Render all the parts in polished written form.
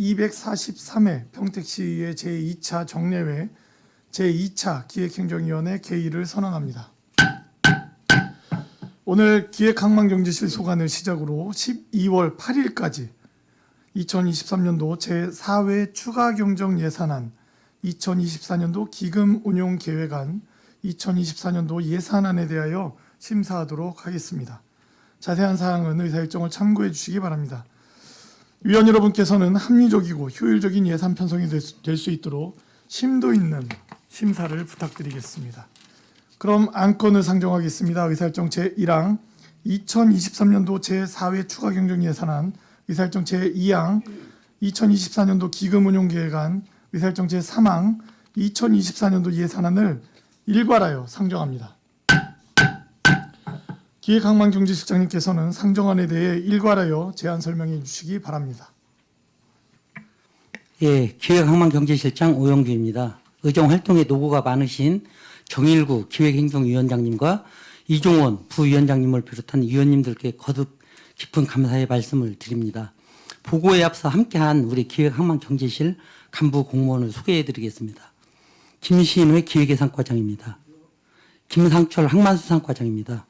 제243회 평택시의 제2차 정례회 제2차 기획행정위원회 개의를 선언합니다. 오늘 기획항만경제실 소관을 시작으로 12월 8일까지 2023년도 제4회 추가경정예산안, 2024년도 기금운용계획안, 2024년도 예산안에 대하여 심사하도록 하겠습니다. 자세한 사항은 의사일정을 참고해 주시기 바랍니다. 위원 여러분께서는 합리적이고 효율적인 예산 편성이 될 수 있도록 심도 있는 심사를 부탁드리겠습니다. 그럼 안건을 상정하겠습니다. 의사일정 제1항 2023년도 제4회 추가경정예산안, 의사일정 제2항 2024년도 기금운용계획안, 의사일정 제3항 2024년도 예산안을 일괄하여 상정합니다. 기획항만경제실장님께서는 상정안에 대해 일괄하여 제안 설명해 주시기 바랍니다. 예, 기획항만경제실장 오영규입니다. 의정활동에 노고가 많으신 정일구 기획행정위원장님과 이종원 부위원장님을 비롯한 위원님들께 거듭 깊은 감사의 말씀을 드립니다. 보고에 앞서 함께한 우리 기획항만경제실 간부 공무원을 소개해드리겠습니다. 김시인회 기획예산과장입니다. 김상철 항만수산과장입니다.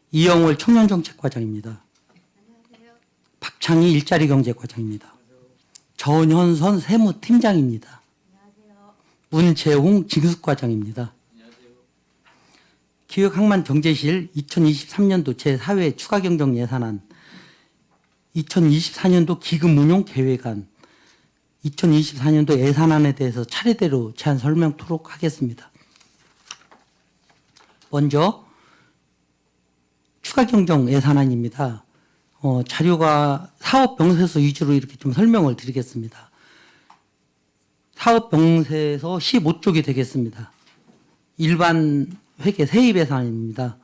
이영월 청년정책과장입니다. 박창희 일자리경제과장입니다. 전현선 세무팀장입니다. 문재홍 징수과장입니다. 기획항만경제실 2023년도 제4회 추가경정예산안, 2024년도 기금운용계획안, 2024년도 예산안에 대해서 차례대로 제안 설명토록 하겠습니다. 먼저 추가경정 예산안입니다. 자료가 사업병세서 위주로 이렇게 좀 설명을 드리겠습니다. 사업병세서 15쪽이 되겠습니다. 일반 회계 세입 예산입니다.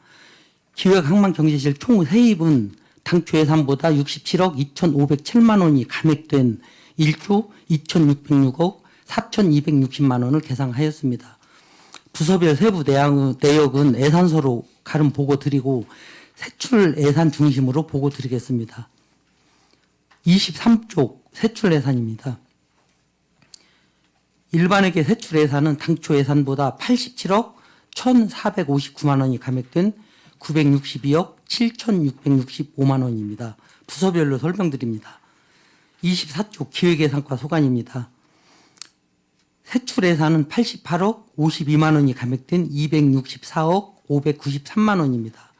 기획항만경제실 총 세입은 당초 예산보다 67억 2,507만 원이 감액된 1조 2,606억 4,260만 원을 계상하였습니다. 부서별 세부 내역은 예산서로 가름 보고 드리고 세출 예산 중심으로 보고 드리겠습니다. 23쪽 세출 예산입니다. 일반회계 세출 예산은 당초 예산보다 87억 1,459만 원이 감액된 962억 7,665만 원입니다. 부서별로 설명드립니다. 24쪽 기획예산과 소관입니다. 세출 예산은 88억 52만 원이 감액된 264억 593만 원입니다.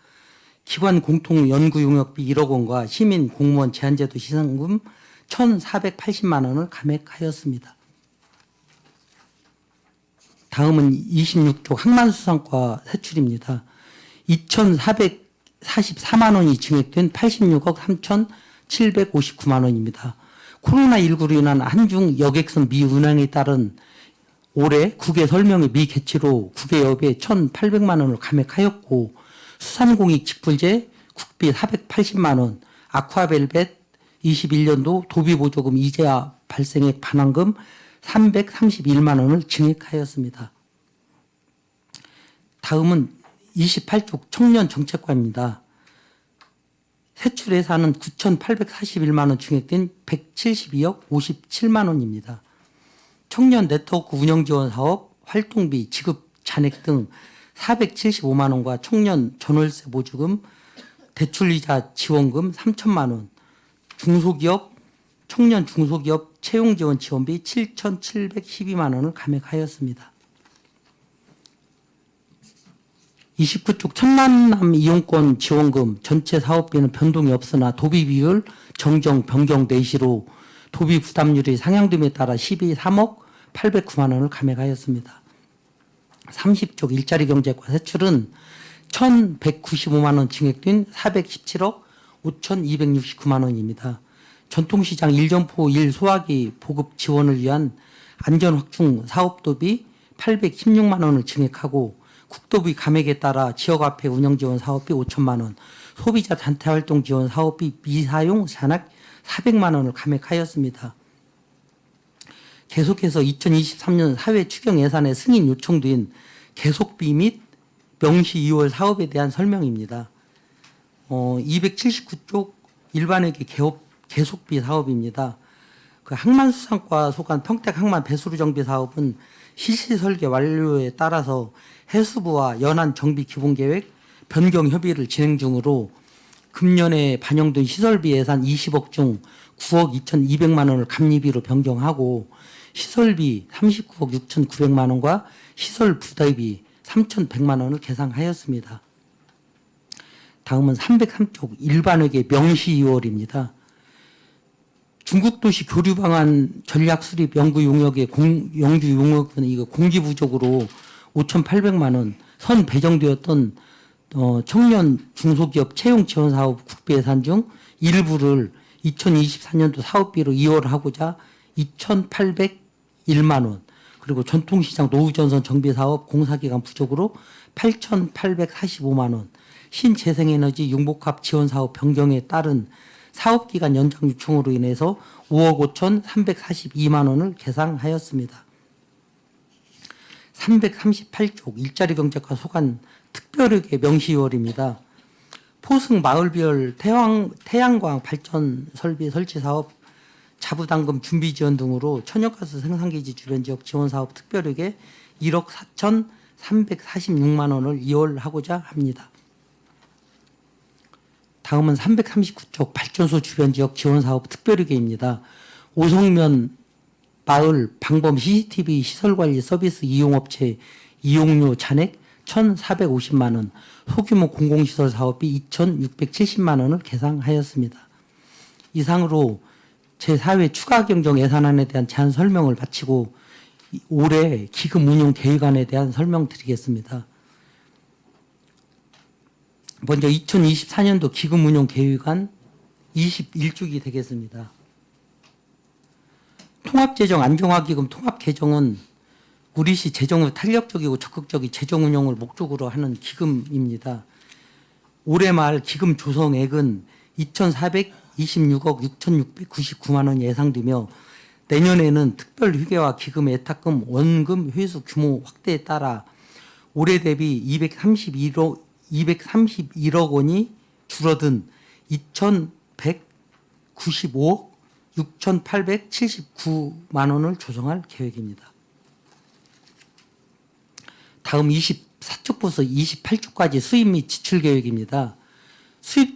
기관 공통 연구 용역비 1억 원과 시민 공무원 제한제도 시상금 1,480만 원을 감액하였습니다. 다음은 26쪽 항만수산과 세출입니다. 2,444만 원이 증액된 86억 3,759만 원입니다. 코로나19로 인한 한중 여객선 미운항에 따른 올해 국외 설명회 미개최로 국외여비에 1,800만 원을 감액하였고, 수산공익 직불제 국비 480만 원, 아쿠아벨벳 21년도 도비보조금 이자 발생액 반환금 331만 원을 증액하였습니다. 다음은 28쪽 청년정책과입니다. 세출 예산은 9,841만 원 증액된 172억 57만 원입니다. 청년 네트워크 운영 지원 사업, 활동비, 지급 잔액 등 475만 원과 청년 전월세 보조금, 대출이자 지원금 3천만 원, 중소기업, 청년 중소기업 채용 지원 지원비 7,712만 원을 감액하였습니다. 29쪽 천만남 이용권 지원금 전체 사업비는 변동이 없으나 도비 비율 정정 변경 내시로 도비 부담률이 상향됨에 따라 12억 809만 원을 감액하였습니다. 30쪽 일자리 경제과 세출은 1,195만 원 증액된 417억 5,269만 원입니다. 전통시장 1점포 1소화기 보급 지원을 위한 안전확충 사업도비 816만 원을 증액하고, 국도비 감액에 따라 지역화폐 운영지원 사업비 5천만 원, 소비자 단체활동 지원 사업비 미사용 잔액 400만 원을 감액하였습니다. 계속해서 2023년 사회 추경 예산에 승인 요청된 계속비 및 명시 2월 사업에 대한 설명입니다. 279쪽 일반회계 계속비 사업입니다. 그 항만수산과 소관 평택 항만 배수로 정비 사업은 실시 설계 완료에 따라서 해수부와 연안 정비 기본계획 변경 협의를 진행 중으로 금년에 반영된 시설비 예산 20억 중 9억 2,200만 원을 감리비로 변경하고 시설비 39억 6,900만 원과 시설 부대비 3,100만 원을 계상하였습니다. 다음은 303쪽 일반회계 명시 2월입니다. 중국도시 교류 방안 전략 수립 연구 용역의 영주 용역은 이거 공기 부족으로 5,800만 원 선 배정되었던 청년 중소기업 채용 지원 사업 국비 예산 중 일부를 2024년도 사업비로 이월하고자 2,801만 원, 그리고 전통시장 노후전선 정비 사업 공사기간 부족으로 8,845만 원, 신재생에너지 융복합 지원 사업 변경에 따른 사업기간 연장 요청으로 인해서 5억 5,342만 원을 계상하였습니다. 338쪽 일자리 경제과 소관 특별회계 명시월입니다. 포승 마을별 태양광 발전 설비 설치 사업 자부담금 준비 지원 등으로 천연가스 생산기지 주변 지역 지원 사업 특별회계 1억 4,346만 원을 이월하고자 합니다. 다음은 339쪽 발전소 주변 지역 지원 사업 특별회계입니다. 오성면 마을 방범 CCTV 시설관리 서비스 이용업체 이용료 잔액 1,450만 원, 소규모 공공시설 사업비 2,670만 원을 계상하였습니다. 이상으로 제4회 추가 경정 예산안에 대한 제안 설명을 마치고 올해 기금 운용 계획안에 대한 설명드리겠습니다. 먼저 2024년도 기금 운용 계획안 21쪽이 되겠습니다. 통합재정 안정화기금 통합개정은 우리시 재정의 탄력적이고 적극적인 재정 운영을 목적으로 하는 기금입니다. 올해 말 기금 조성액은 2,426억 6,699만 원이 예상되며 내년에는 특별 휴게와 기금 애탁금 원금 회수 규모 확대에 따라 올해 대비 231억 원이 줄어든 2,195억 6,879만 원을 조성할 계획입니다. 다음 24쪽부터 28쪽까지 수입 및 지출 계획입니다. 수입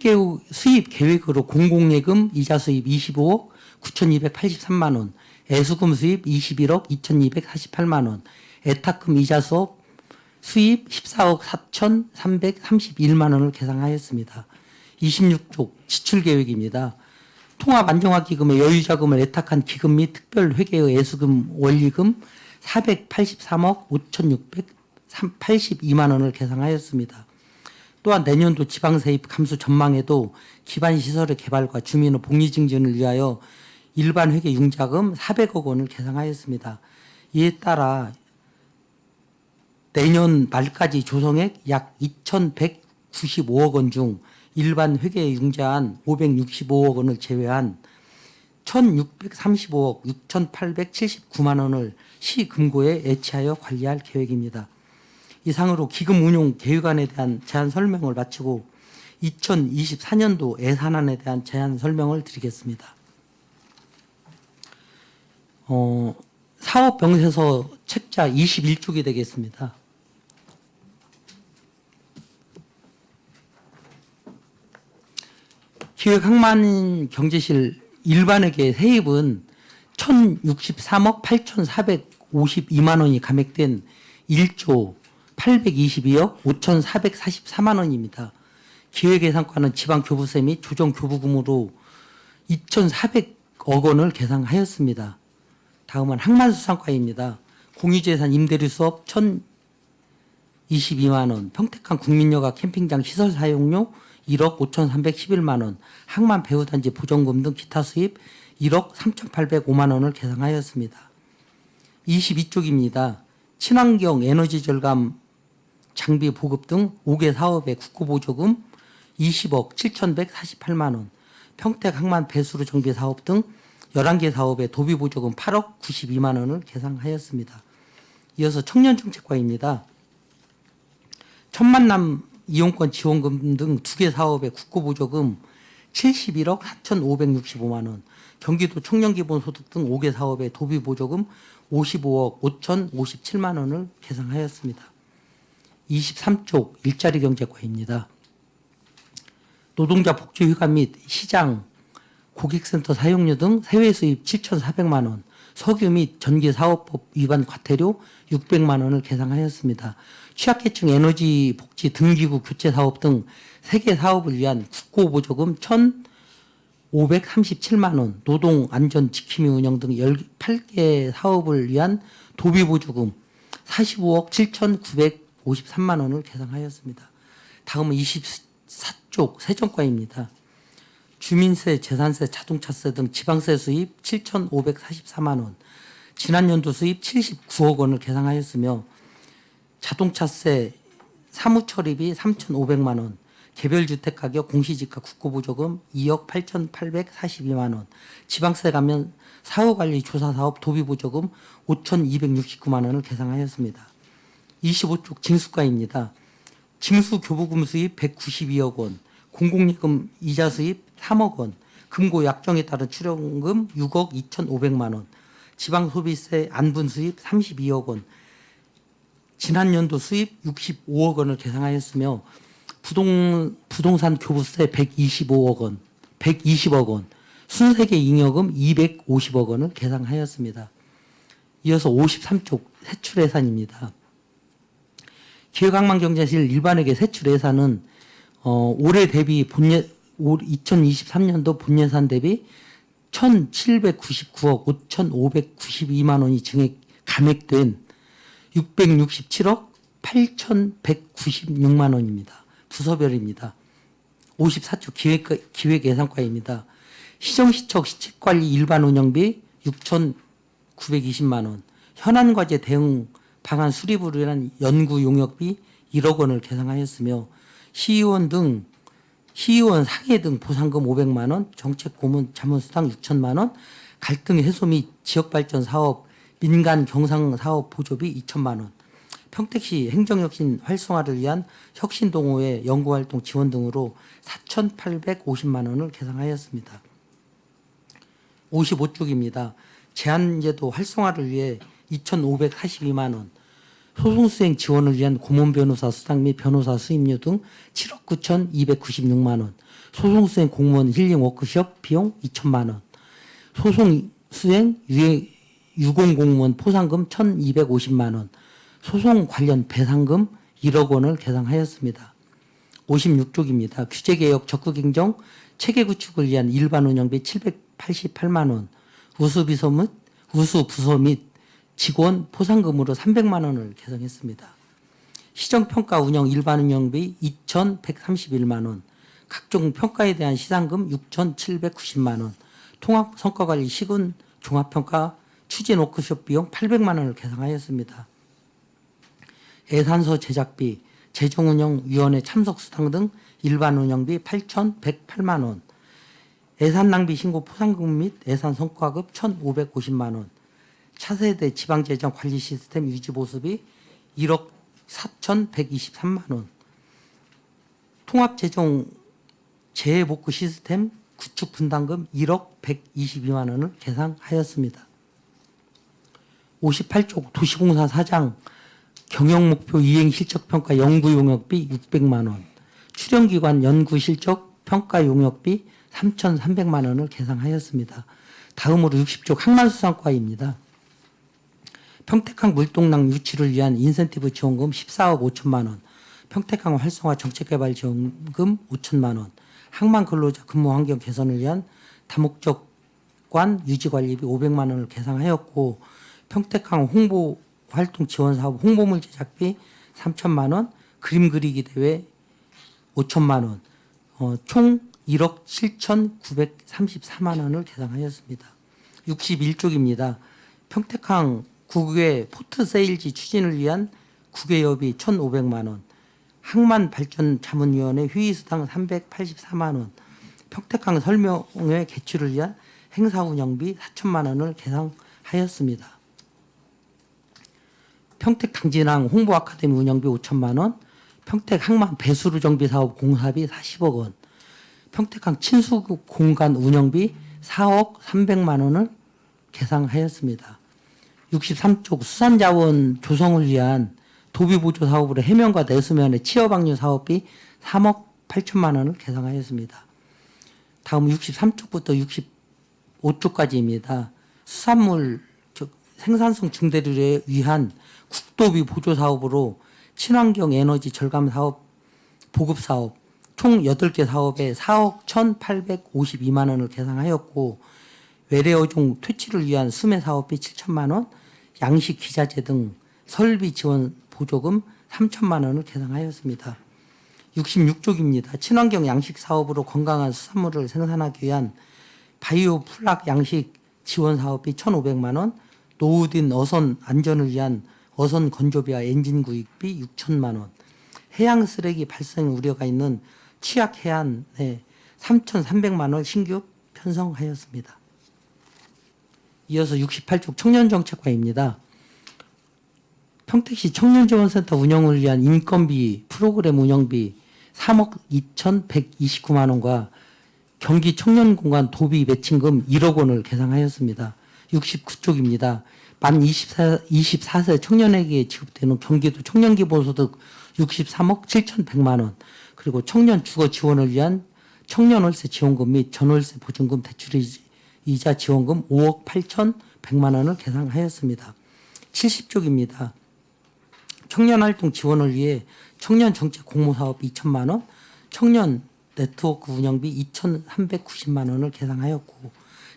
계획으로 공공예금 이자 수입 25억 9,283만 원, 애수금 수입 21억 2,248만 원, 애탁금 이자 수입 14억 4,331만 원을 계상하였습니다. 26쪽 지출 계획입니다. 통합 안정화기금의 여유자금을 애탁한 기금 및 특별회계의 애수금 원리금 483억 5,682만 원을 계상하였습니다. 또한 내년도 지방세입 감소 전망에도 기반시설의 개발과 주민의 복리 증진을 위하여 일반 회계 융자금 400억 원을 계상하였습니다. 이에 따라 내년 말까지 조성액 약 2,195억 원 중 일반 회계에 융자한 565억 원을 제외한 1,635억 6,879만 원을 시금고에 애치하여 관리할 계획입니다. 이상으로 기금 운용 계획안에 대한 제안 설명을 마치고 2024년도 예산안에 대한 제안 설명을 드리겠습니다. 사업병세서 책자 21쪽이 되겠습니다. 기획항만경제실 일반회계 세입은 1,063억 8,452만 원이 감액된 1조 822억 5,444만 원입니다. 기획예산과는 지방교부세 및 조정교부금으로 2,400억 원을 계상하였습니다. 다음은 항만수산과입니다. 공유재산 임대료 수업 1,022만 원, 평택항 국민여가 캠핑장 시설 사용료 1억 5,311만 원, 항만 배후단지 보전금 등 기타 수입 1억 3,805만 원을 계상하였습니다. 22쪽입니다. 친환경 에너지 절감 장비 보급 등 5개 사업의 국고보조금 20억 7,148만 원, 평택 항만 배수로 정비 사업 등 11개 사업의 도비보조금 8억 92만 원을 계상하였습니다. 이어서 청년정책과입니다. 천만남 이용권 지원금 등 2개 사업의 국고보조금 71억 4,565만 원, 경기도 청년기본소득 등 5개 사업의 도비보조금 55억 5,057만 원을 계상하였습니다. 23쪽 일자리 경제과입니다. 노동자 복지휴가 및 시장, 고객센터 사용료 등 세외 수입 7,400만 원, 석유 및 전기사업법 위반 과태료 600만 원을 계상하였습니다. 취약계층 에너지 복지 등기구 교체 사업 등 3개 사업을 위한 국고보조금 1,537만 원, 노동안전 지킴이 운영 등 18개 사업을 위한 도비보조금 45억 7,953만 원을 계상하였습니다. 다음은 24쪽 세정과입니다. 주민세, 재산세, 자동차세 등 지방세 수입 7,544만 원, 지난 연도 수입 79억 원을 계상하였으며 자동차세, 사무처리비 3,500만 원, 개별주택가격 공시지가 국고보조금 2억 8,842만 원, 지방세 감면 사후관리 조사사업 도비보조금 5,269만 원을 계상하였습니다. 25쪽 징수과입니다. 징수교부금 수입 192억 원, 공공예금 이자 수입 3억 원, 금고 약정에 따른 출연금 6억 2,500만 원, 지방소비세 안분 수입 32억 원, 지난 연도 수입 65억 원을 계상하였으며 부동산 교부세 125억 원, 120억 원, 순세계 잉여금 250억 원을 계상하였습니다. 이어서 53쪽 세출 예산입니다. 기획항만경제실 일반회계 세출 예산은 올해 대비 2023년도 본예산 대비 1,799억 5,592만 원이 감액된 667억 8,196만 원입니다. 부서별입니다. 54쪽 기획예산과입니다. 시정시청 시책관리 일반 운영비 6,920만 원, 현안과제 대응 방안 수립으로 인한 연구 용역비 1억 원을 계상하였으며 시의원 상해 등 보상금 500만 원, 정책고문 자문수당 6천만 원, 갈등 해소 및 지역발전 사업, 민간 경상 사업 보조비 2천만 원, 평택시 행정혁신 활성화를 위한 혁신동호회 연구활동 지원 등으로 4,850만 원을 계상하였습니다. 55쪽입니다. 제한제도 활성화를 위해 2,542만 원, 소송수행 지원을 위한 고문변호사 수당 및 변호사 수임료 등 7억 9,296만 원, 소송수행 공무원 힐링 워크숍 비용 2천만 원, 소송수행 유공공무원 포상금 1,250만 원, 소송 관련 배상금 1억 원을 계상하였습니다. 56쪽입니다. 규제개혁 적극행정 체계구축을 위한 일반 운영비 788만 원, 우수부서 및 직원 포상금으로 300만 원을 계상했습니다. 시정평가 운영 일반 운영비 2,131만 원, 각종 평가에 대한 시상금 6,790만 원, 통합성과관리 시군 종합평가 추진 워크숍 비용 800만 원을 계상하였습니다. 예산서 제작비, 재정운영위원회 참석수당 등 일반 운영비 8,108만 원, 예산낭비 신고 포상금 및 예산성과급 1,550만 원, 차세대 지방재정 관리 시스템 유지보수비 1억 4,123만 원, 통합재정 재해복구 시스템 구축 분담금 1억 122만 원을 계상하였습니다. 58쪽 도시공사 사장 경영목표 이행실적평가 연구용역비 600만 원, 출연기관 연구실적평가 용역비 3,300만 원을 계상하였습니다. 다음으로 60쪽 항만수산과입니다. 평택항 물동랑 유치를 위한 인센티브 지원금 14억 5천만 원, 평택항 활성화 정책개발 지원금 5천만 원, 항만 근로자 근무 환경 개선을 위한 다목적관 유지관리비 500만 원을 계상하였고, 평택항 홍보 활동 지원 사업 홍보물 제작비 3천만 원, 그림 그리기 대회 5천만 원, 총 1억 7,934만 원을 계상하였습니다. 61쪽입니다. 평택항 국외 포트 세일지 추진을 위한 국외여비 1,500만 원, 항만발전자문위원회 휴의수당 384만 원, 평택항 설명회 개최를 위한 행사운영비 4천만 원을 계상하였습니다. 평택당진항 홍보아카데미 운영비 5천만 원, 평택항만 배수루 정비 사업 공사비 40억 원, 평택항 친수 공간 운영비 4억 300만 원을 계상하였습니다. 63쪽 수산자원 조성을 위한 도비보조 사업으로 해면과 내수면의 취업학류 사업비 3억 8천만 원을 계상하였습니다. 다음 63쪽부터 65쪽까지입니다. 수산물 생산성 증대를 위한 국도비 보조 사업으로 친환경 에너지 절감 사업, 보급 사업 총 8개 사업에 4억 1,852만 원을 계상하였고 외래어종 퇴치를 위한 수매 사업비 7천만 원, 양식 기자재 등 설비 지원 보조금 3천만 원을 계상하였습니다. 66쪽입니다. 친환경 양식 사업으로 건강한 수산물을 생산하기 위한 바이오 플락 양식 지원 사업비 1,500만 원, 노후된 어선 안전을 위한 어선 건조비와 엔진 구입비 6천만 원, 해양 쓰레기 발생 우려가 있는 취약 해안에 3,300만 원 신규 편성하였습니다. 이어서 68쪽 청년정책과입니다. 평택시 청년지원센터 운영을 위한 인건비 프로그램 운영비 3억 2,129만 원과 경기 청년공간 도비 매칭금 1억 원을 계상하였습니다. 69쪽입니다. 만 24세 청년에게 지급되는 경기도 청년기본소득 63억 7,100만 원, 그리고 청년 주거 지원을 위한 청년월세 지원금 및 전월세 보증금 대출이자 지원금 5억 8,100만 원을 계상하였습니다. 70쪽입니다. 청년활동 지원을 위해 청년정책 공모사업 2천만 원, 청년 네트워크 운영비 2,390만 원을 계상하였고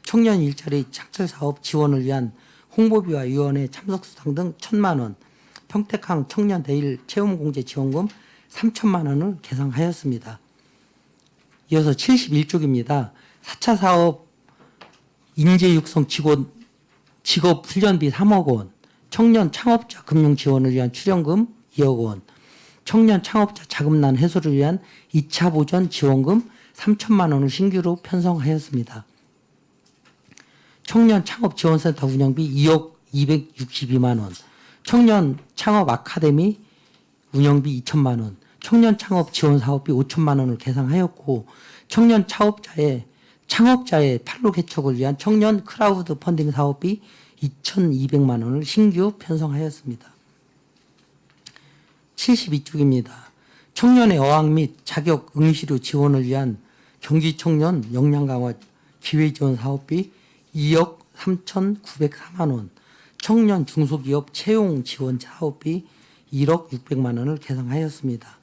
청년 일자리 창출사업 지원을 위한 홍보비와 위원회 참석수당 등 1,000만 원, 평택항 청년 내일 체험공제 지원금 3천만 원을 계상하였습니다. 이어서 71쪽입니다. 4차 사업 인재육성 직업훈련비 3억 원, 청년 창업자 금융 지원을 위한 출연금 2억 원, 청년 창업자 자금난 해소를 위한 2차 보전 지원금 3천만 원을 신규로 편성하였습니다. 청년 창업지원센터 운영비 2억 262만 원, 청년 창업 아카데미 운영비 2천만 원, 청년 창업 지원 사업비 5천만 원을 계상하였고 청년 창업자의 판로 개척을 위한 청년 크라우드 펀딩 사업비 2,200만 원을 신규 편성하였습니다. 72쪽입니다. 청년의 어학 및 자격 응시료 지원을 위한 경기 청년 역량 강화 기회 지원 사업비 2억 3,904만 원, 청년 중소기업 채용 지원 사업비 1억 600만 원을 계상하였습니다.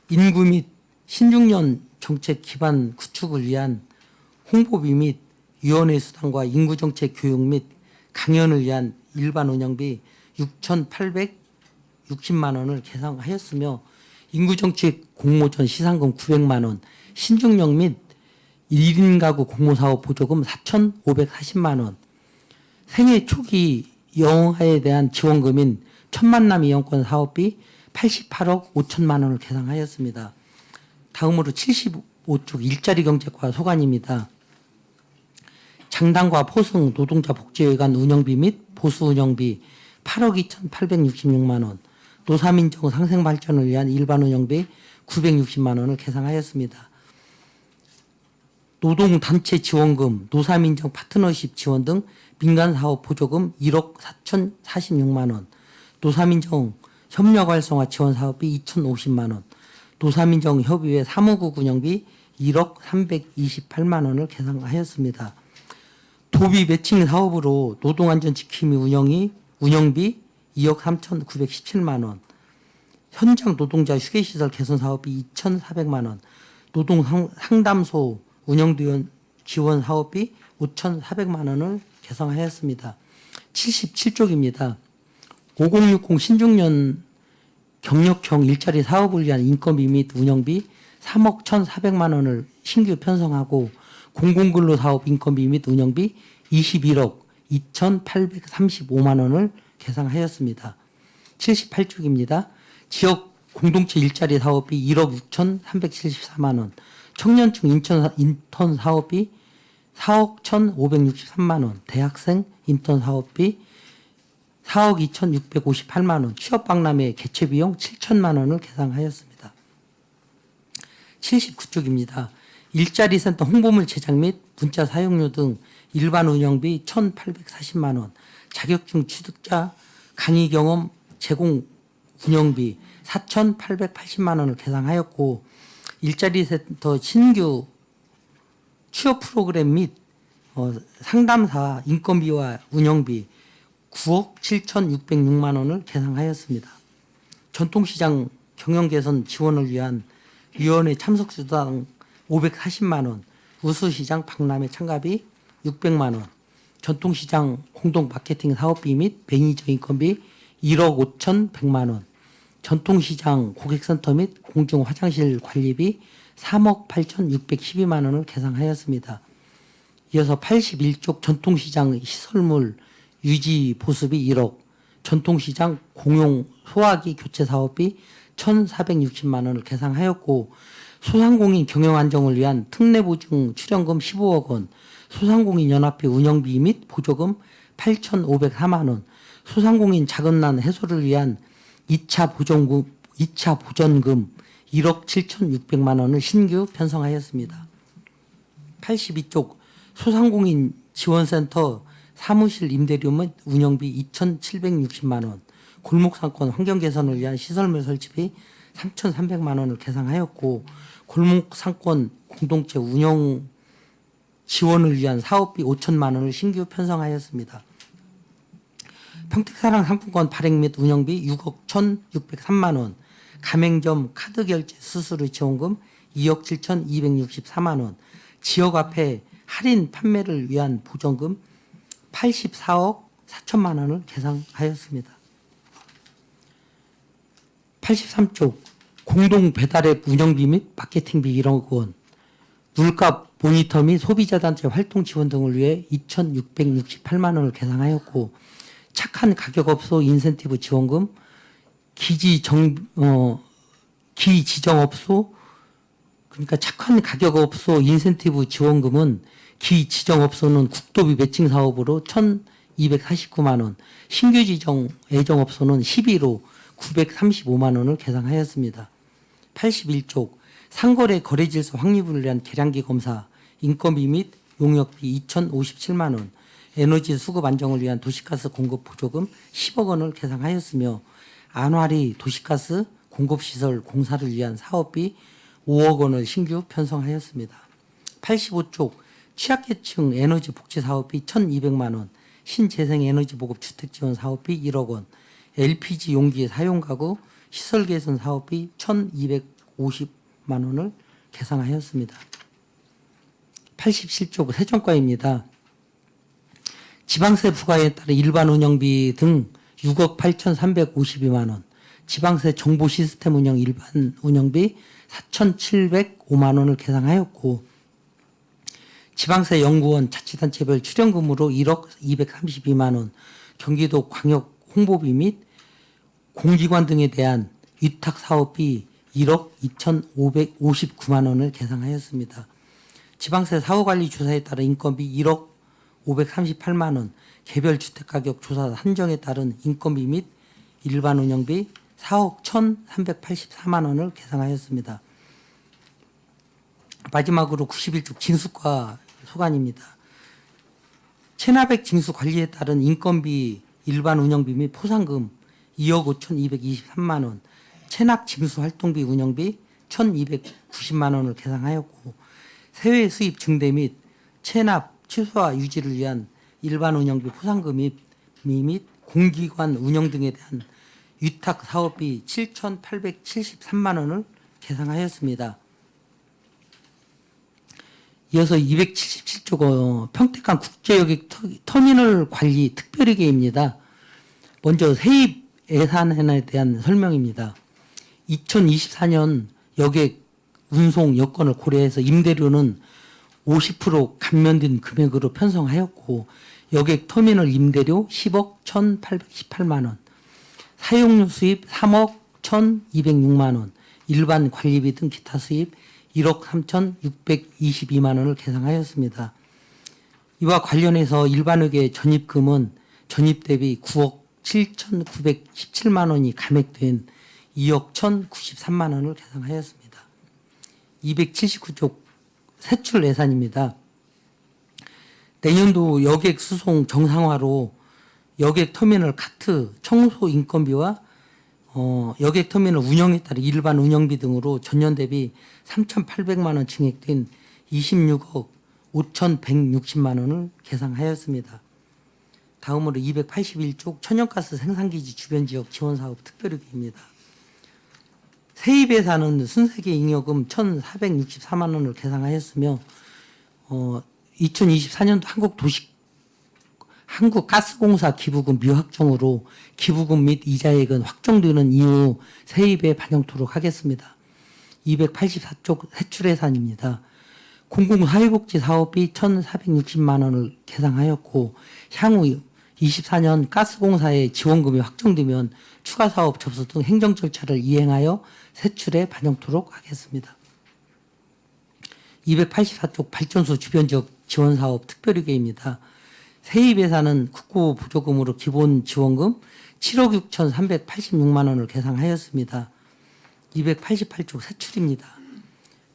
인구 및 신중년 정책 기반 구축을 위한 홍보비 및 위원회 수당과 인구정책 교육 및 강연을 위한 일반 운영비 6,860만 원을 계상하였으며 인구정책 공모전 시상금 900만 원, 신중령 및 1인 가구 공모사업 보조금 4,540만 원, 생애 초기 영아에 대한 지원금인 천만남 이용권 사업비 88억 5천만 원을 계상하였습니다. 다음으로 75쪽 일자리 경제과 소관입니다. 장당과 포승 노동자 복지회관 운영비 및 보수 운영비 8억 2,866만 원, 노사민정 상생발전을 위한 일반 운영비 960만 원을 계상하였습니다. 노동단체 지원금, 노사민정 파트너십 지원 등 민간사업 보조금 1억 4,046만 원, 노사민정 협력활성화 지원 사업비 2,050만 원, 노사민정 협의회 사무국 운영비 1억 328만 원을 계상하였습니다. 도비 매칭 사업으로 노동안전 지킴이 운영비 2억 3,917만 원, 현장 노동자 휴게시설 개선 사업비 2,400만 원, 노동 상담소 운영 지원 사업비 5,400만 원을 계상하였습니다. 77쪽입니다. 5060 신중년 경력형 일자리 사업을 위한 인건비 및 운영비 3억 1,400만 원을 신규 편성하고 공공근로 사업 인건비 및 운영비 21억 2,835만 원을 계상하였습니다. 78쪽입니다. 지역 공동체 일자리 사업비 1억 6,374만 원, 청년층 인턴 사업비 4억 1,563만 원, 대학생 인턴 사업비 4억 2,658만 원, 취업박람회 개최비용 7천만 원을 계상하였습니다. 79쪽입니다. 일자리 센터 홍보물 제작 및 문자 사용료 등 일반 운영비 1,840만 원, 자격증 취득자 강의 경험 제공 운영비 4,880만 원을 계상하였고, 일자리 센터 신규 취업 프로그램 및 상담사 인건비와 운영비 9억 7,606만 원을 계상하였습니다. 전통시장 경영 개선 지원을 위한 위원회 참석 수당 540만 원, 우수시장 박람회 참가비 600만 원, 전통시장 공동 마케팅 사업비 및 매니저 인건비 1억 5,100만 원, 전통시장 고객센터 및 공중 화장실 관리비 3억 8,612만 원을 계상하였습니다. 이어서 81쪽 전통시장 시설물 유지 보수비 1억, 전통시장 공용 소화기 교체 사업비 1,460만 원을 계상하였고, 소상공인 경영 안정을 위한 특례보증 출연금 15억 원, 소상공인 연합회 운영비 및 보조금 8,504만 원, 소상공인 자금난 해소를 위한 2차 보전금 1억 7,600만 원을 신규 편성하였습니다. 82쪽 소상공인 지원센터 사무실 임대료 및 운영비 2,760만 원, 골목상권 환경 개선을 위한 시설물 설치비 3,300만 원을 계상하였고, 골목상권 공동체 운영 지원을 위한 사업비 5천만 원을 신규 편성하였습니다. 평택사랑 상품권 발행 및 운영비 6억 1,603만 원, 가맹점 카드 결제 수수료 지원금 2억 7,264만 원, 지역화폐 할인 판매를 위한 보전금 84억 4천만 원을 계상하였습니다. 83쪽 공동 배달앱 운영비 및 마케팅비 1억 원, 물값 모니터 및 소비자단체 활동 지원 등을 위해 2,668만 원을 계상하였고, 착한 가격업소 인센티브 지원금 기지정업소, 그러니까 착한 가격업소 인센티브 지원금은 기지정업소는 국도비 매칭 사업으로 1,249만 원, 신규 지정 애정업소는 11호 935만 원을 계상하였습니다. 81쪽 상거래 거래질서 확립을 위한 계량기 검사 인건비 및 용역비 2,057만 원, 에너지 수급 안정을 위한 도시가스 공급 보조금 10억 원을 계상하였으며, 안화리 도시가스 공급시설 공사를 위한 사업비 5억 원을 신규 편성하였습니다. 85쪽 취약계층 에너지 복지 사업비 1,200만 원, 신재생 에너지 보급 주택 지원 사업비 1억 원, LPG 용기 사용 가구 시설 개선 사업비 1,250만 원을 계상하였습니다. 87쪽 세정과입니다. 지방세 부과에 따라 일반 운영비 등 6억 8,352만 원, 지방세 정보 시스템 운영 일반 운영비 4,705만 원을 계상하였고, 지방세 연구원 자치단체별 출연금으로 1억 232만 원, 경기도 광역 홍보비 및 공기관 등에 대한 위탁 사업비 1억 2,559만 원을 계상하였습니다. 지방세 사후관리 조사에 따른 인건비 1억 538만 원, 개별 주택가격 조사 한정에 따른 인건비 및 일반 운영비 4억 1,384만 원을 계상하였습니다. 마지막으로 91쪽 징수과 소관입니다. 체납액 징수 관리에 따른 인건비, 일반 운영비 및 포상금 2억 5,223만 원, 체납 징수 활동비 운영비 1,290만 원을 계상하였고, 세외 수입 증대 및 체납 취소와 유지를 위한 일반 운영비 포상금 및 공기관 운영 등에 대한 위탁 사업비 7,873만 원을 계상하였습니다. 이어서 277쪽 평택간 국제여객 터미널 관리 특별회계입니다. 먼저 세입 예산에 대한 설명입니다. 2024년 여객 운송 여건을 고려해서 임대료는 50% 감면된 금액으로 편성하였고, 여객 터미널 임대료 10억 1,818만 원, 사용료 수입 3억 1,206만 원, 일반 관리비 등 기타 수입 1억 3,622만 원을 계상하였습니다. 이와 관련해서 일반회계 전입금은 전입 대비 9억 7,917만 원이 감액된 2억 1,093만 원을 계상하였습니다. 279쪽 세출 예산입니다. 내년도 여객 수송 정상화로 여객 터미널 카트 청소 인건비와 여객 터미널 운영에 따른 일반 운영비 등으로 전년 대비 3,800만 원 증액된 26억 5,160만 원을 계상하였습니다. 다음으로 281쪽 천연가스 생산기지 주변 지역 지원사업 특별회계입니다. 세입 예산은 순세계 잉여금 1,464만 원을 계상하였으며 2024년도 한국가스공사 기부금 미확정으로 기부금 및 이자액은 확정되는 이후 세입에 반영토록 하겠습니다. 284쪽 세출예산입니다. 공공사회복지 사업비 1,460만 원을 계상하였고 향후 24년 가스공사의 지원금이 확정되면 추가 사업 접수 등 행정 절차를 이행하여 세출에 반영토록 하겠습니다. 284쪽 발전소 주변 지역 지원 사업 특별회계입니다. 세입 예산은 국고 보조금으로 기본 지원금 7억 6,386만 원을 계상하였습니다. 288쪽 세출입니다.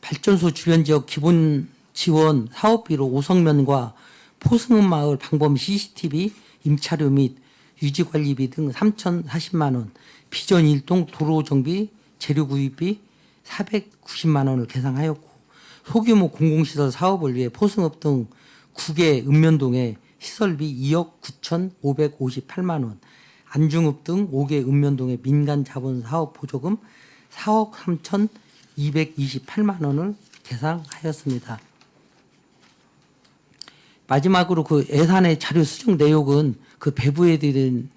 발전소 주변 지역 기본 지원 사업비로 오성면과 포승읍 마을 방범 CCTV 임차료 및 유지관리비 등 3,040만 원, 비전 일동 도로 정비 재료 구입비 490만 원을 계상하였고 소규모 공공시설 사업을 위해 포승읍 등 9개 읍면동에 시설비 2억 9,558만 원, 안중읍 등 5개 읍면동의 민간 자본 사업 보조금 4억 3,228만 원을 계상하였습니다. 마지막으로 그 예산의 자료 수정 내용은 그 배부해드린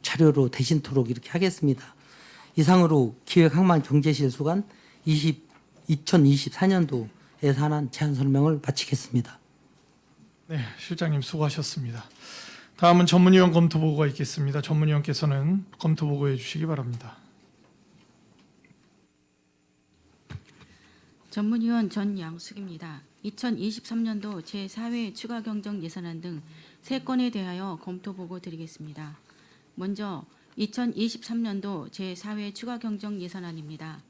자료로 대신토록 이렇게 하겠습니다. 이상으로 기획항만경제실수관 2024년도 예산안 제안 설명을 마치겠습니다. 네, 실장님 수고하셨습니다. 다음은 전문위원 검토보고가 있겠습니다. 전문위원께서는 검토보고해 주시기 바랍니다. 전문위원 전양숙입니다. 2023년도 제4회 추가경정 예산안 등 3건에 대하여 검토보고 드리겠습니다. 먼저 2023년도 제4회 추가경정 예산안입니다.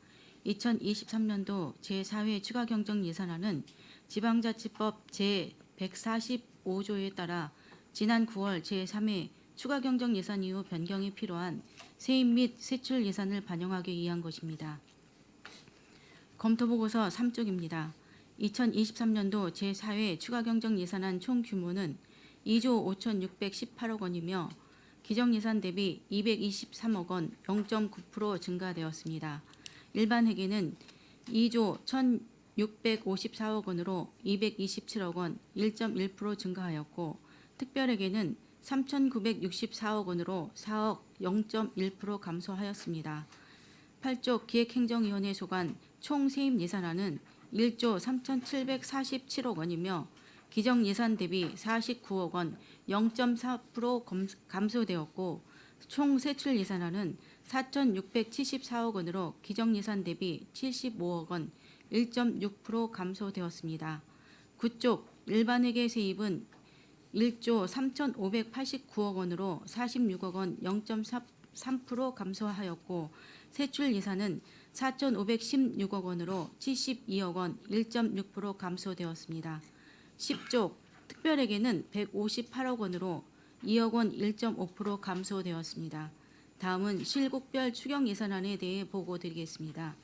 2023년도 제4회 추가경정 예산안은 지방자치법 제145조에 따라 지난 9월 제3회 추가경정 예산 이후 변경이 필요한 세입 및 세출 예산을 반영하기 위한 것입니다. 검토보고서 3쪽입니다. 2023년도 제4회 추가경정 예산안 총 규모는 2조 5,618억 원이며 기정예산 대비 223억 원 0.9% 증가되었습니다. 일반 회계는 2조 1,654억 원으로 227억 원 1.1% 증가하였고 특별회계는 3,964억 원으로 4억 0.1% 감소하였습니다. 8조 기획행정위원회 소관 총 세입 예산안은 1조 3,747억 원이며 기정예산 대비 49억 원 0.4% 감소되었고 총 세출 예산안은 4,674억 원으로 기정예산 대비 75억 원 1.6% 감소되었습니다. 9쪽 일반회계 세입은 1조 3,589억 원으로 46억 원 0.3% 감소하였고 세출 예산은 4,516억 원으로 72억 원 1.6% 감소되었습니다. 10쪽 특별회계는 158억 원으로 2억 원 1.5% 감소되었습니다. 다음은 실국별 추경 예산안에 대해 보고드리겠습니다.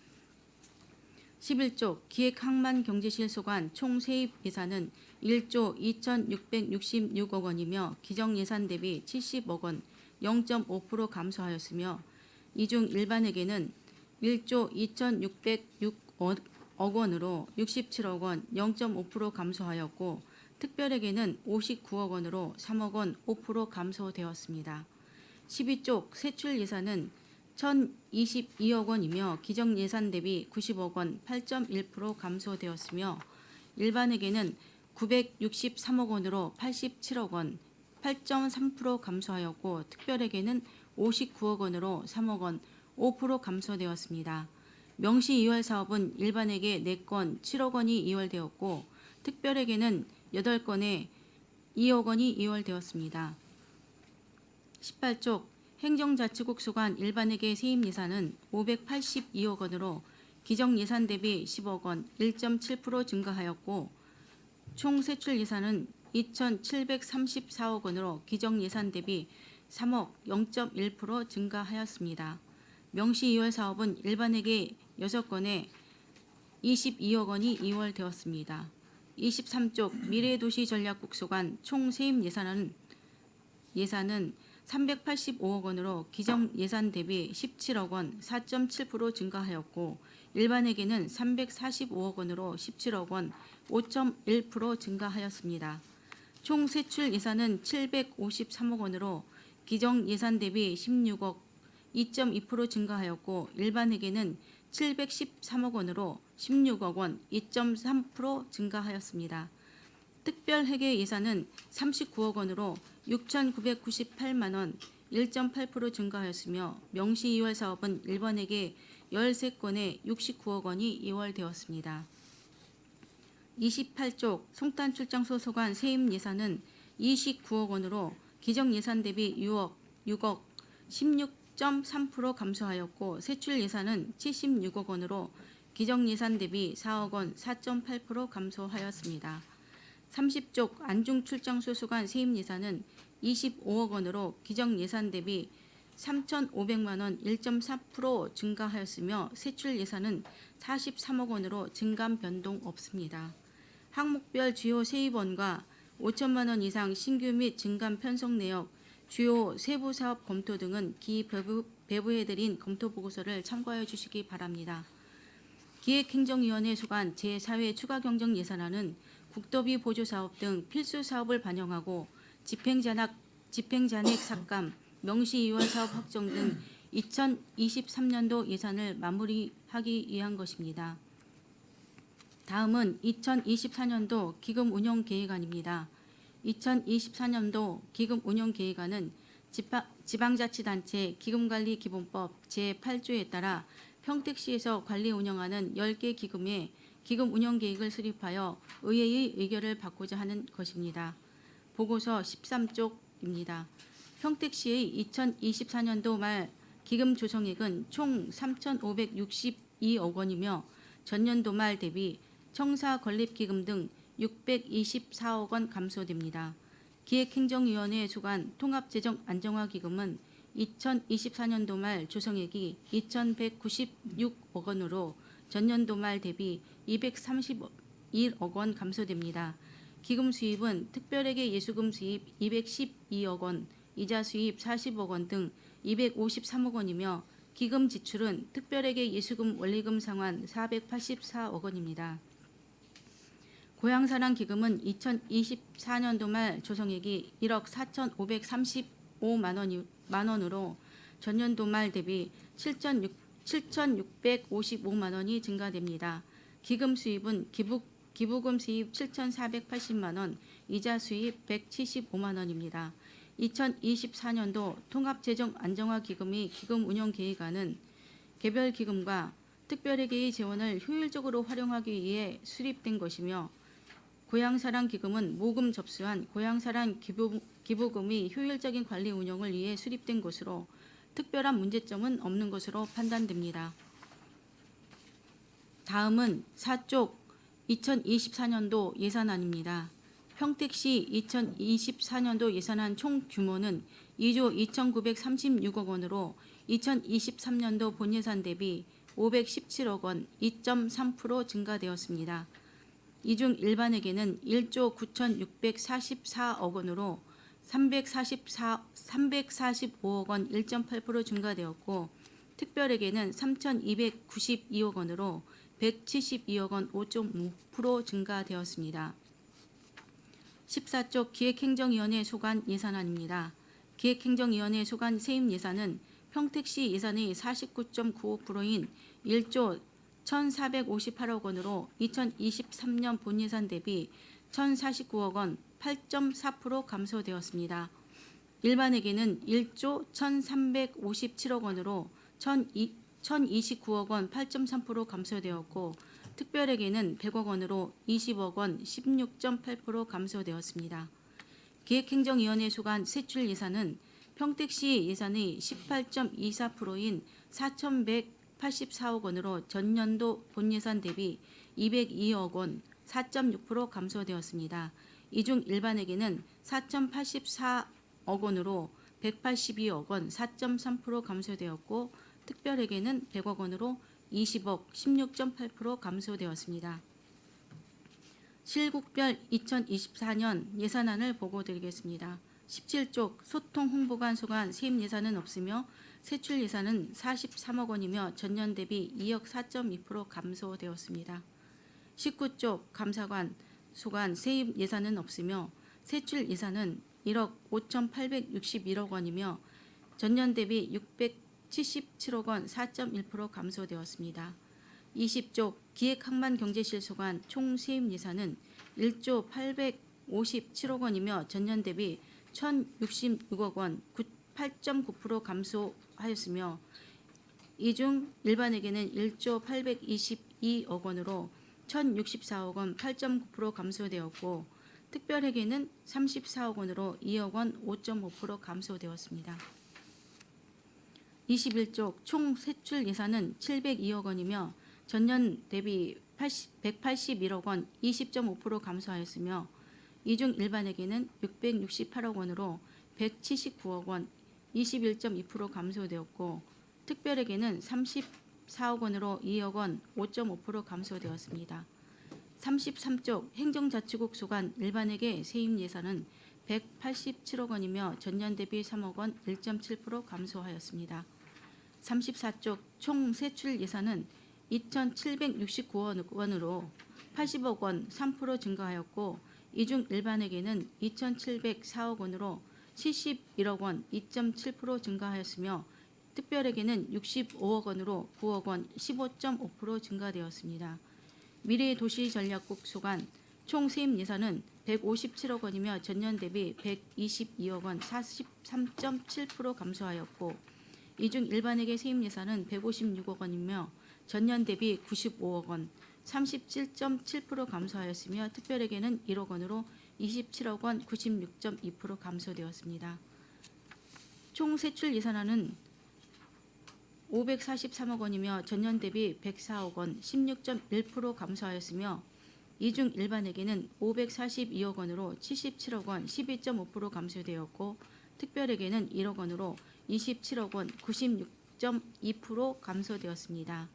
11쪽 기획항만경제실 소관 총 세입 예산은 1조 2,666억 원이며 기정예산 대비 70억 원 0.5% 감소하였으며 이 중 일반회계는 1조 2,606억 원으로 67억 원 0.5% 감소하였고 특별회계는 59억 원으로 3억 원 5% 감소되었습니다. 12쪽 세출 예산은 1,022억 원이며 기정예산 대비 90억 원 8.1% 감소되었으며 일반회계는 963억 원으로 87억 원 8.3% 감소하였고 특별회계는 59억 원으로 3억 원 5% 감소되었습니다. 명시 이월 사업은 일반회계 4건 7억 원이 이월되었고 특별회계는 8건에 2억 원이 이월되었습니다. 18쪽 행정자치국 소관 일반회계 세입 예산은 582억 원으로 기정 예산 대비 10억 원 1.7% 증가하였고 총 세출 예산은 2,734억 원으로 기정 예산 대비 3억 0.1% 증가하였습니다. 명시 2월 사업은 일반회계 6건에 22억 원이 이월되었습니다. 23쪽 미래도시 전략국소관 총 세입 예산은 385억 원으로 기정 예산 대비 17억 원 4.7% 증가하였고 일반회계는 345억 원으로 17억 원 5.1% 증가하였습니다. 총 세출 예산은 753억 원으로 기정 예산 대비 16억 2.2% 증가하였고 일반회계는 713억 원으로 16억 원 2.3% 증가하였습니다. 특별회계 예산은 39억 원으로 6,998만 원 1.8% 증가하였으며 명시 2월 사업은 일반회계 13건에 69억 원이 이월되었습니다. 28쪽 송탄출장소 소관 세입 예산은 29억 원으로 기정 예산 대비 6억 16.3% 감소하였고 세출 예산은 76억 원으로 기정 예산 대비 4억 원 4.8% 감소하였습니다. 30쪽 안중출장소 소관 세입 예산은 25억 원으로 기정 예산 대비 3,500만 원 1.4% 증가하였으며 세출 예산은 43억 원으로 증감 변동 없습니다. 항목별 주요 세입원과 5천만 원 이상 신규 및 증감 편성 내역, 주요 세부 사업 검토 등은 배부해드린 검토 보고서를 참고하여 주시기 바랍니다. 기획행정위원회 소관 제4회 추가경정 예산안은 국도비 보조사업 등 필수 사업을 반영하고 집행잔액 삭감, 명시 2월 사업 확정 등 2023년도 예산을 마무리하기 위한 것입니다. 다음은 2024년도 기금 운영 계획안입니다. 2024년도 기금 운영 계획안은 지방자치단체 기금관리기본법 제8조에 따라 평택시에서 관리 운영하는 10개 기금의 기금 운영 계획을 수립하여 의회의 의결을 받고자 하는 것입니다. 보고서 13쪽입니다. 평택시의 2024년도 말 기금 조성액은 총 3,562억 원이며 전년도 말 대비 청사 건립기금 등 624억 원 감소됩니다. 기획행정위원회 소관 통합재정안정화기금은 2024년도 말 조성액이 2,196억 원으로 전년도 말 대비 231억 원 감소됩니다. 기금 수입은 특별회계 예수금 수입 212억 원, 이자 수입 40억 원 등 253억 원이며 기금 지출은 특별회계 예수금 원리금 상환 484억 원입니다. 고향사랑 기금은 2024년도 말 조성액이 1억 4,535만 원으로 전년도 말 대비 7,655만 원이 증가됩니다. 기금 수입은 기부금 수입 7,480만 원, 이자 수입 175만 원입니다. 2024년도 통합재정안정화기금의 기금 운영 계획안은 개별 기금과 특별회계의 재원을 효율적으로 활용하기 위해 수립된 것이며 고향사랑 기금은 모금 접수한 고향사랑 기부금의 효율적인 관리 운영을 위해 수립된 것으로 특별한 문제점은 없는 것으로 판단됩니다. 다음은 4쪽 2024년도 예산안입니다. 평택시 2024년도 예산안 총 규모는 2조 2,936억 원으로 2023년도 본예산 대비 517억 원 2.3% 증가되었습니다. 이 중 일반회계는 1조 9,644억 원으로 345억 원 1.8% 증가되었고 특별회계는 3,292억 원으로 172억 원 5.5% 증가되었습니다. 14쪽 기획행정위원회 소관 예산안입니다. 기획행정위원회 소관 세입 예산은 평택시 예산의 49.95%인 1조 1,458억 원으로 2023년 본예산 대비 1,049억 원 8.4% 감소되었습니다. 일반회계는 1조 1,357억 원으로 1,029억 원 8.3% 감소되었고 특별회계는 100억 원으로 20억 원 16.8% 감소되었습니다. 기획행정위원회 소관 세출 예산은 평택시 예산의 18.24%인 184억 원으로 전년도 본예산 대비 202억 원 4.6% 감소되었습니다. 이 중 일반회계는 4,084억 원으로 182억 원 4.3% 감소되었고 특별회계는 100억 원으로 20억 16.8% 감소되었습니다. 실국별 2024년 예산안을 보고드리겠습니다. 17쪽 소통 홍보관 소관 세입 예산은 없으며 세출 예산은 43억 원이며 전년 대비 2억 4.2% 감소되었습니다. 19쪽 감사관 소관 세입 예산은 없으며 세출 예산은 1억 5,861억 원이며 전년 대비 677억 원 4.1% 감소되었습니다. 20쪽 기획항만경제실소관 총 세입 예산은 1조 857억 원이며 전년 대비 1,066억 원 8.9% 감소하였으며 이 중 일반회계는 1조 822억 원으로 1,064억 원 8.9% 감소되었고 특별회계는 34억 원으로 2억 원 5.5% 감소되었습니다. 21쪽 총 세출 예산은 702억 원이며 전년 대비 181억 원 20.5% 감소하였으며 이 중 일반회계는 668억 원으로 179억 원 21.2% 감소되었고 특별회계는 34억 원으로 2억 원 5.5% 감소되었습니다. 33쪽 행정자치국 소관 일반회계 세입 예산은 187억 원이며 전년 대비 3억 원 1.7% 감소하였습니다. 34쪽 총 세출 예산은 2,769억 원으로 80억 원 3% 증가하였고 이 중 일반회계는 2,704억 원으로 71억 원 2.7% 증가하였으며 특별회계는 65억 원으로 9억 원 15.5% 증가되었습니다. 미래도시전략국 소관 총 세입 예산은 157억 원이며 전년 대비 122억 원 43.7% 감소하였고 이 중 일반회계 세입 예산은 156억 원이며 전년 대비 95억 원 37.7% 감소하였으며 특별회계는 1억 원으로 27억 원 96.2% 감소되었습니다. 총 세출 예산안은 543억 원이며 전년 대비 104억 원 16.1% 감소하였으며 이 중 일반회계는 542억 원으로 77억 원 12.5% 감소되었고 특별회계는 1억 원으로 27억 원 96.2% 감소되었습니다.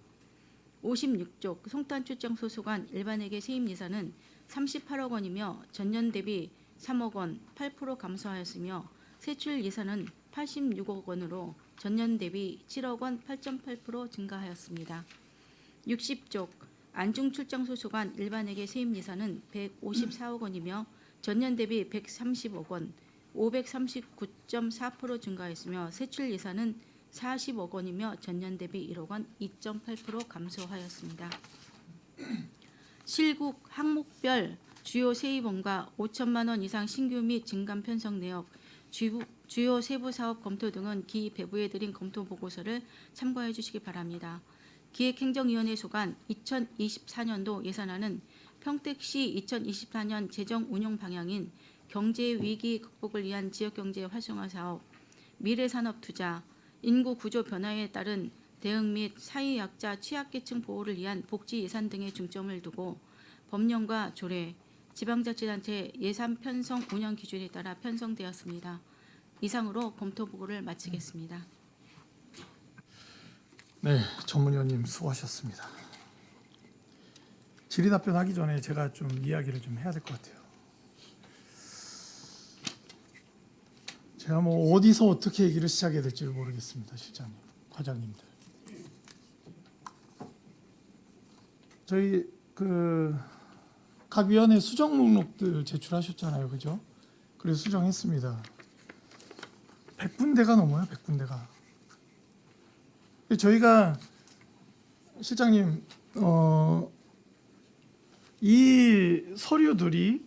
56쪽 송탄출장소 소관 일반회계 세입 예산은 38억 원이며 전년 대비 3억 원 8% 감소하였으며 세출 예산은 86억 원으로 전년 대비 7억 원 8.8% 증가하였습니다. 60쪽 안중출장소 소관 일반회계 세입 예산은 154억 원이며 전년 대비 130억 원 539.4% 증가했으며 세출 예산은 40억 원이며 전년 대비 1억 원 2.8% 감소하였습니다. 실국 항목별 주요 세입원과 5천만 원 이상 신규 및 증감 편성 내역, 주요 세부 사업 검토 등은 기 배부해 드린 검토 보고서를 참고해 주시기 바랍니다. 기획행정위원회 소관 2024년도 예산안은 평택시 2024년 재정 운용 방향인 경제위기 극복을 위한 지역경제 활성화 사업, 미래산업 투자, 인구 구조 변화에 따른 대응 및 사회약자 취약계층 보호를 위한 복지 예산 등에 중점을 두고 법령과 조례, 지방자치단체 예산 편성 운영 기준에 따라 편성되었습니다. 이상으로 검토 보고를 마치겠습니다. 네, 전문위원님 수고하셨습니다. 질의 답변하기 전에 제가 좀 이야기를 좀 해야 될 것 같아요. 제가 뭐 어디서 어떻게 얘기를 시작해야 될지 모르겠습니다, 실장님, 과장님들. 저희 각 위원회 수정 목록들 제출하셨잖아요, 그죠? 그래서 수정했습니다. 100군데가 넘어요, 100군데가. 저희가 실장님 이 서류들이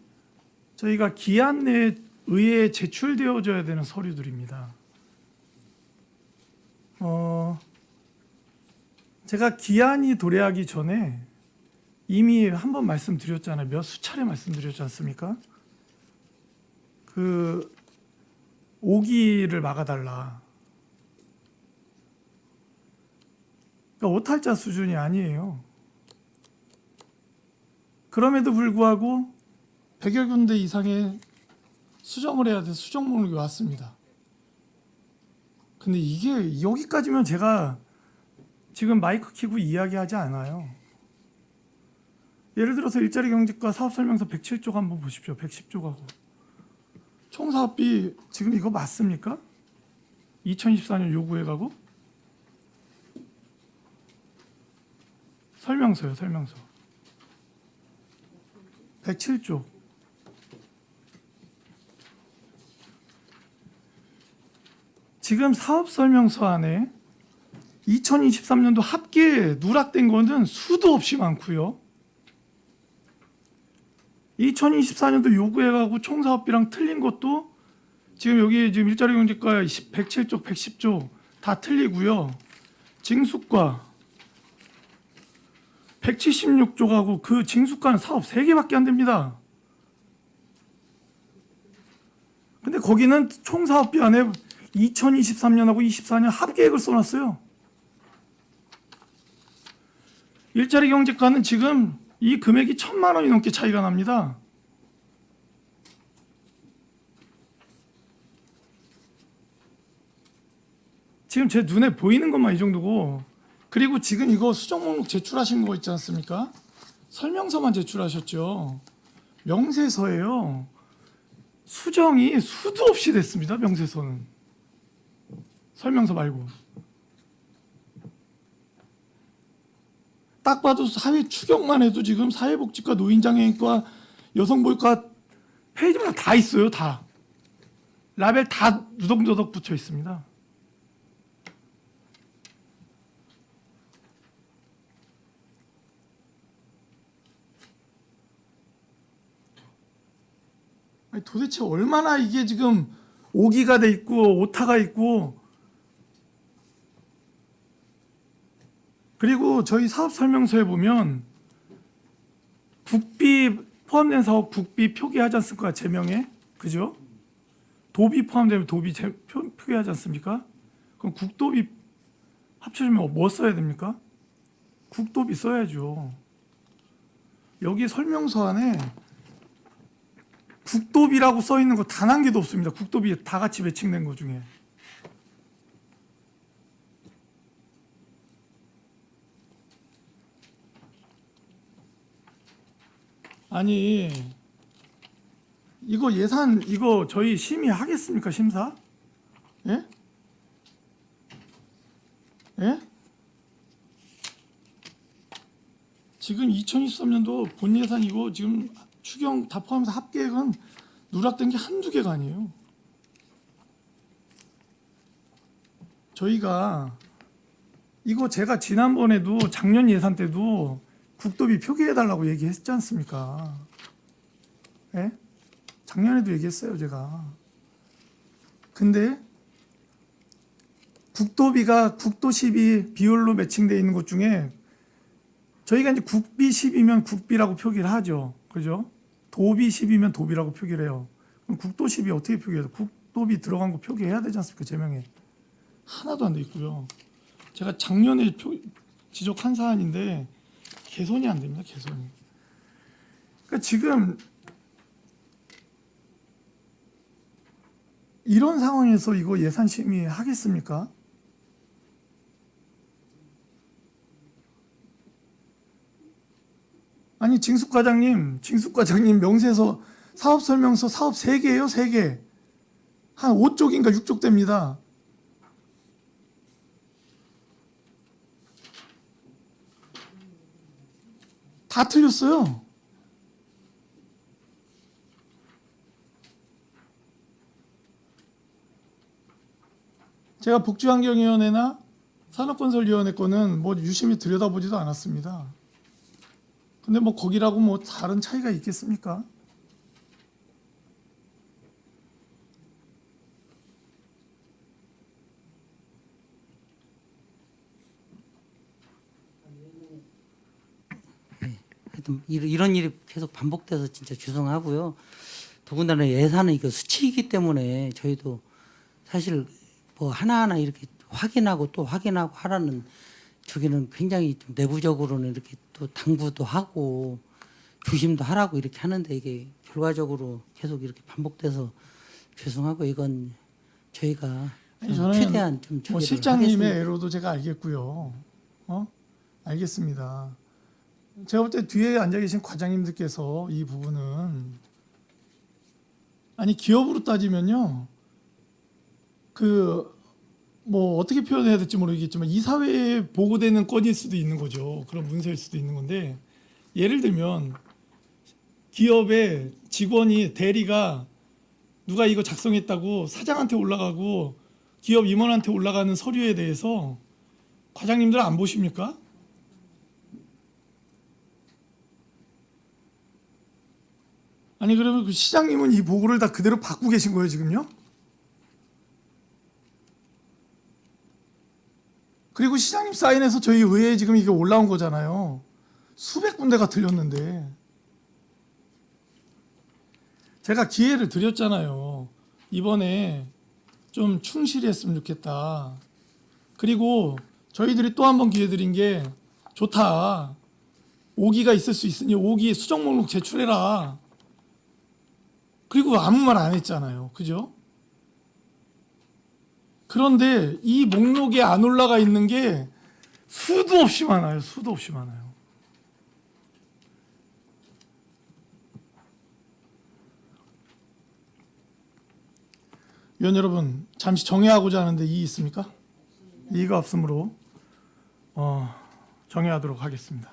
저희가 기한 내에 의회에 제출되어져야 되는 서류들입니다. 제가 기한이 도래하기 전에 이미 한번 말씀드렸잖아요. 몇 수차례 말씀드렸지 않습니까? 오기를 막아달라. 그러니까 오탈자 수준이 아니에요. 그럼에도 불구하고 100여 군데 이상의 수정을 해야 돼서 수정 목록이 왔습니다. 근데 이게 여기까지면 제가 지금 마이크 켜고 이야기하지 않아요. 예를 들어서 일자리 경제과 사업설명서 107쪽 한번 보십시오. 110쪽하고. 총사업비 지금 이거 맞습니까? 2024년 요구해가고 설명서요. 설명서 107쪽. 지금 사업설명서 안에 2023년도 합계 누락된 거는 수도 없이 많고요. 2024년도 요구해가고 총사업비랑 틀린 것도 지금 여기 지금 일자리 경제과 107쪽, 110쪽 다 틀리고요. 징수과 176쪽하고 그 징수과는 사업 3개밖에 안 됩니다. 근데 거기는 총사업비 안에 2023년하고 24년 합계액을 써놨어요. 일자리 경제과는 지금 이 금액이 1,000만 원이 넘게 차이가 납니다. 지금 제 눈에 보이는 것만 이 정도고, 그리고 지금 이거 수정 목록 제출하신 거 있지 않습니까? 설명서만 제출하셨죠. 명세서예요. 수정이 수도 없이 됐습니다. 명세서는. 설명서 말고. 딱 봐도 사회 추격만 해도 지금 사회복지과, 노인장애인과, 여성보육과 페이지마다 다 있어요. 다. 라벨 다 누덕누덕 붙여 있습니다. 아니, 도대체 얼마나 이게 지금 오기가 돼 있고 오타가 있고, 그리고 저희 사업 설명서에 보면 국비 포함된 사업 국비 표기하지 않습니까? 제명에. 그죠? 도비 포함되면 도비 표기하지 않습니까? 그럼 국도비 합쳐주면 뭐 써야 됩니까? 국도비 써야죠. 여기 설명서 안에 국도비라고 써 있는 거 단 한 개도 없습니다. 국도비 다 같이 매칭된 거 중에. 아니, 이거 예산 이거 저희 심의하겠습니까? 심사? 예? 예? 지금 2023년도 본 예산 이거 지금 추경 다 포함해서 합계액은 누락된 게 한두 개가 아니에요. 저희가 이거 제가 지난번에도 작년 예산 때도 국도비 표기해달라고 얘기했지 않습니까? 예? 작년에도 얘기했어요, 제가. 근데 국도비가 국도12 비율로 매칭되어 있는 것 중에 저희가 이제 국비 10이면 국비라고 표기를 하죠. 그죠? 도비 10이면 도비라고 표기를 해요. 그럼 국도 10이 어떻게 표기해요? 국도비 들어간 거 표기해야 되지 않습니까? 제명에. 하나도 안 돼 있고요. 제가 작년에 지적한 사안인데 개선이 안 됩니다. 개선이. 그러니까 지금 이런 상황에서 이거 예산 심의 하겠습니까? 아니, 징숙과장님 명세서 사업 설명서 사업 3개예요, 3개. 한 5쪽인가 6쪽 됩니다. 다 틀렸어요. 제가 복지환경위원회나 산업건설위원회 거는 뭐 유심히 들여다보지도 않았습니다. 근데 뭐 거기라고 뭐 다른 차이가 있겠습니까? 하여튼 이런 일이 계속 반복돼서 진짜 죄송하고요. 더군다나 예산은 이거 수치이기 때문에 저희도 사실 뭐 하나하나 이렇게 확인하고 또 확인하고 하라는 저기는 굉장히 좀 내부적으로는 이렇게 또 당부도 하고 조심도 하라고 이렇게 하는데 이게 결과적으로 계속 이렇게 반복돼서 죄송하고 이건 저희가 아니, 저는 최대한 좀 뭐 처리를 실장님의 하겠습니다. 애로도 제가 알겠고요. 알겠습니다. 제가 볼 때 뒤에 앉아 계신 과장님들께서 이 부분은 아니 기업으로 따지면요. 그 뭐 어떻게 표현해야 될지 모르겠지만 이사회에 보고되는 건일 수도 있는 거죠. 그런 문서일 수도 있는 건데 예를 들면 기업의 직원이 대리가 누가 이거 작성했다고 사장한테 올라가고 기업 임원한테 올라가는 서류에 대해서 과장님들 안 보십니까? 아니 그러면 그 시장님은 이 보고를 다 그대로 받고 계신 거예요 지금요? 그리고 시장님 사인해서 저희 의회에 지금 이게 올라온 거잖아요. 수백 군데가 틀렸는데 제가 기회를 드렸잖아요. 이번에 좀 충실히 했으면 좋겠다. 그리고 저희들이 또 한 번 기회 드린 게 좋다. 5기가 있을 수 있으니 5기 수정 목록 제출해라. 그리고 아무 말 안 했잖아요. 그죠? 그런데 이 목록에 안 올라가 있는 게 수도 없이 많아요. 수도 없이 많아요. 위원 여러분, 잠시 정회하고자 하는데 이의 있습니까? 이의가 없으므로 정회하도록 하겠습니다.